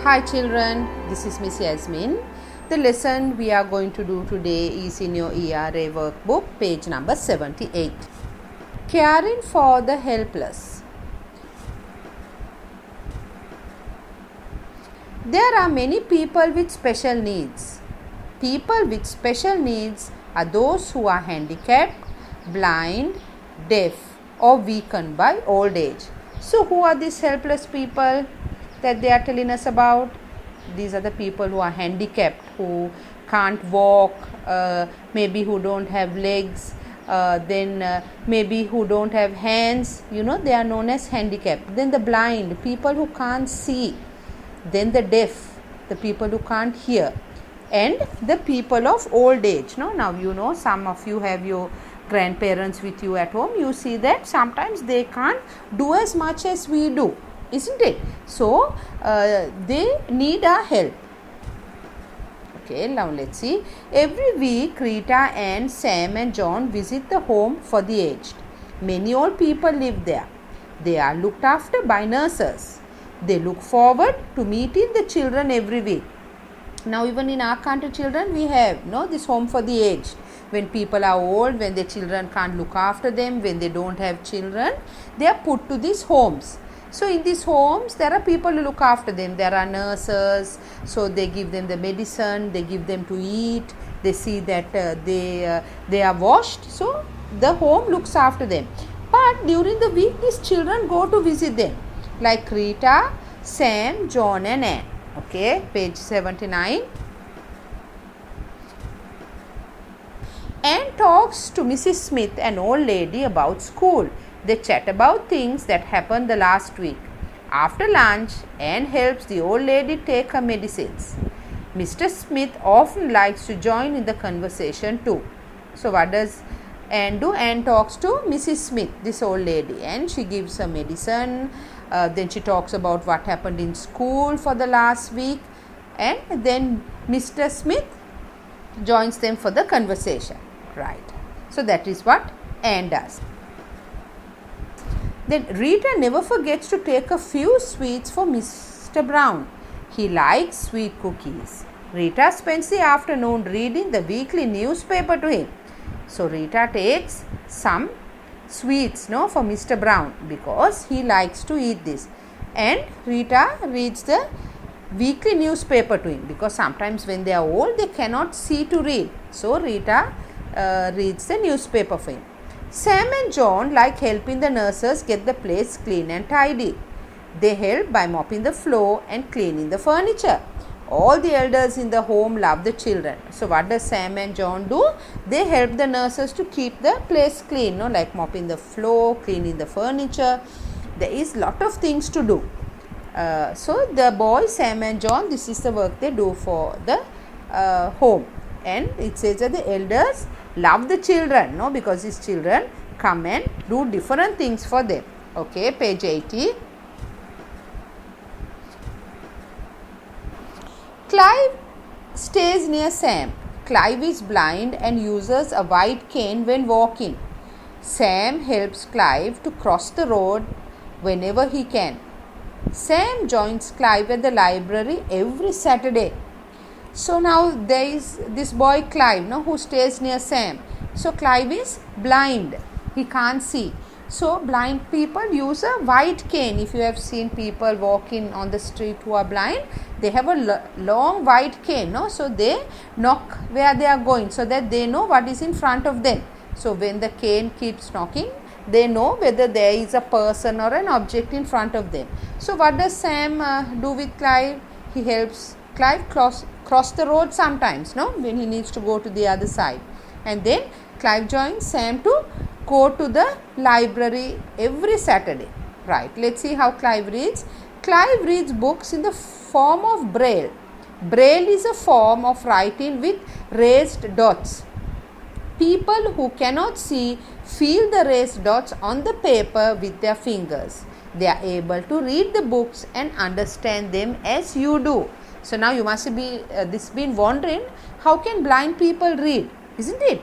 Hi children, this is Miss Yasmin. The lesson we are going to do today is in your ERA workbook, page number 78. Caring for the helpless. There are many people with special needs. People with special needs are those who are handicapped, blind, deaf, or weakened by old age. So, who are these helpless people that they are telling us about? These are the people who are handicapped, who can't walk, maybe who don't have legs, maybe who don't have hands, they are known as handicapped. Then the blind, people who can't see. Then the deaf, the people who can't hear. And the people of old age. Now some of you have your grandparents with you at home. You see that sometimes they can't do as much as we do, isn't it? So they need our help. Okay, now let's see. Every week Rita and Sam and John visit the home for the aged. Many old people live there. They are looked after by nurses. They look forward to meeting the children every week. Now even in our country, children, we have this home for the aged. When people are old, when their children can't look after them, when they don't have children, they are put to these homes. So in these homes, there are people who look after them. There are nurses, so they give them the medicine, they give them to eat, they see that they are washed. So the home looks after them. But during the week, these children go to visit them, like Rita, Sam, John and Anne. Okay, page 79. Anne talks to Mrs. Smith, an old lady, about school. They chat about things that happened the last week. After lunch, Anne helps the old lady take her medicines. Mr. Smith often likes to join in the conversation too. So what does Anne do? Anne talks to Mrs. Smith, this old lady, and she gives her medicine. Then she talks about what happened in school for the last week, and then Mr. Smith joins them for the conversation. Right. So that is what Anne does. Then Rita never forgets to take a few sweets for Mr. Brown. He likes sweet cookies. Rita spends the afternoon reading the weekly newspaper to him. So Rita takes some sweets for Mr. Brown because he likes to eat this, and Rita reads the weekly newspaper to him because sometimes when they are old they cannot see to read. So Rita reads the newspaper for him. Sam and John like helping the nurses get the place clean and tidy. They help by mopping the floor and cleaning the furniture. All the elders in the home love the children. So what does Sam and John do? They help the nurses to keep the place clean, like mopping the floor, cleaning the furniture. There is lot of things to do. So the boys, Sam and John, this is the work they do for the home. And it says that the elders love the children, because these children come and do different things for them. Okay, page 80. Clive stays near Sam. Clive is blind and uses a white cane when walking. Sam helps Clive to cross the road whenever he can. Sam joins Clive at the library every Saturday. So now there is this boy Clive, who stays near Sam. So Clive is blind. He can't see. So blind people use a white cane. If you have seen people walking on the street who are blind, they have a long white cane. So they knock where they are going so that they know what is in front of them. So when the cane keeps knocking, they know whether there is a person or an object in front of them. So what does Sam do with Clive? He helps Clive cross the road sometimes, when he needs to go to the other side. And then Clive joins Sam to go to the library every Saturday. Right, let's see how Clive reads. Clive reads books in the form of Braille. Braille is a form of writing with raised dots. People who cannot see feel the raised dots on the paper with their fingers. They are able to read the books and understand them as you do. So now you must be been wondering, how can blind people read, isn't it?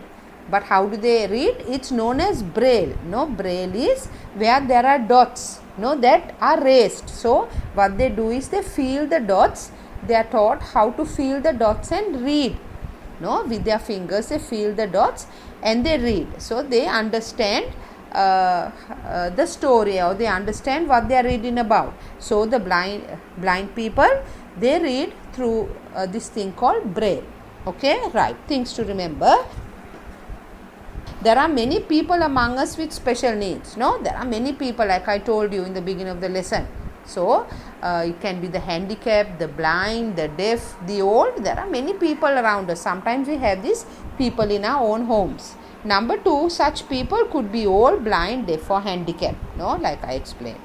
But how do they read? It's known as Braille. Braille is where there are dots, that are raised. So what they do is they feel the dots. They are taught how to feel the dots and read. With their fingers they feel the dots and they read. So they understand the story, or they understand what they are reading about. So the blind people, they read through this thing called braille. Okay, right, things to remember. There are many people among us with special needs. There are many people, like I told you in the beginning of the lesson. So it can be the handicapped, the blind, the deaf, the old. There are many people around us. Sometimes we have these people in our own homes. Number 2, such people could be old, blind, deaf or handicapped, like I explained.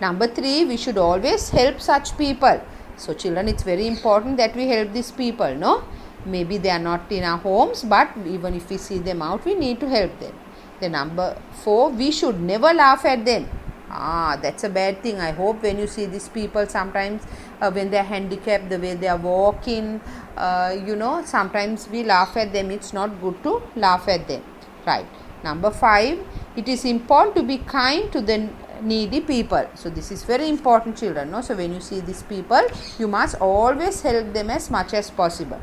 Number 3, we should always help such people. So children, it's very important that we help these people. Maybe they are not in our homes, but even if we see them out, we need to help them. The number 4, we should never laugh at them. That's a bad thing. I hope when you see these people sometimes when they are handicapped, the way they are walking, sometimes we laugh at them. It's not good to laugh at them. Right. Number 5, it is important to be kind to the needy people. So this is very important, children. So when you see these people, you must always help them as much as possible.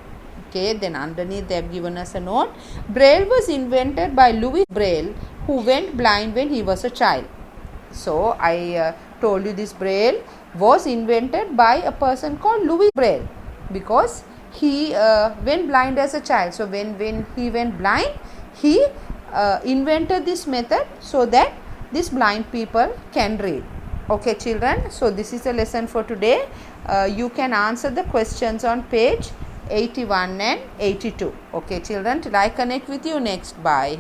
Okay, then underneath they have given us a note. Braille was invented by Louis Braille, who went blind when he was a child. So I told you this braille was invented by a person called Louis Braille, because he went blind as a child. So when he went blind, he invented this method so that these blind people can read. Okay, children, so this is the lesson for today. You can answer the questions on page 81 and 82. Okay, children, till I connect with you next. Bye.